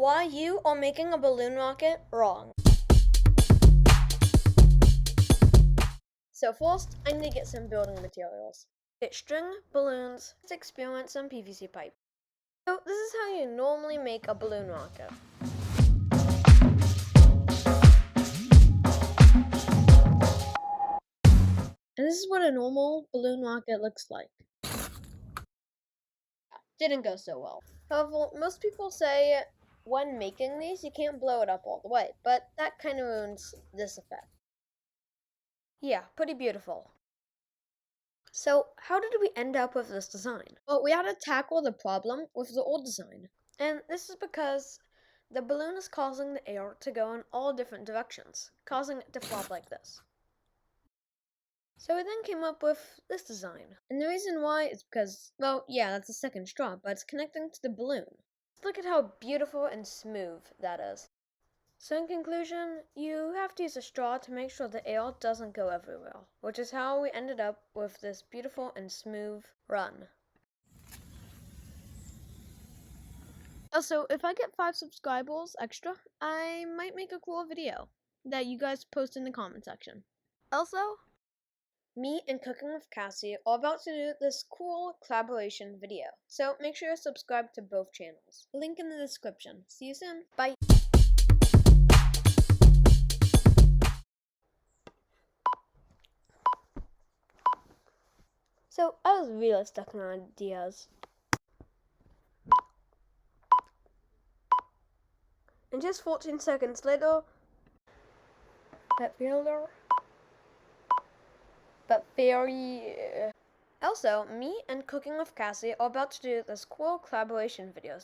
why you are making a balloon rocket wrong. So first, I need to get some building materials. Get string, balloons, experiment some PVC pipe. So this is how you normally make a balloon rocket. And this is what a normal balloon rocket looks like. Didn't go so well. However, most people say when making these, you can't blow it up all the way, but that kind of ruins this effect. Yeah, pretty beautiful. So, how did we end up with this design? Well, we had to tackle the problem with the old design. And this is because the balloon is causing the air to go in all different directions, causing it to flop like this. So we then came up with this design. And the reason why is because, well, yeah, that's the second straw, but it's connecting to the balloon. Let's look at how beautiful and smooth that is. So in conclusion, you have to use a straw to make sure the air doesn't go everywhere, which is how we ended up with this beautiful and smooth run. Also, if I get 5 subscribers extra, I might make a cool video that you guys post in the comment section. Also, me and Cooking with Cassy are about to do this cool collaboration video, so make sure to subscribe to both channels. Link in the description. See you soon. Bye. So, I was really stuck on ideas. And just 14 seconds later, that failure. But very... Also, me and Cooking with Cassy are about to do this cool collaboration video.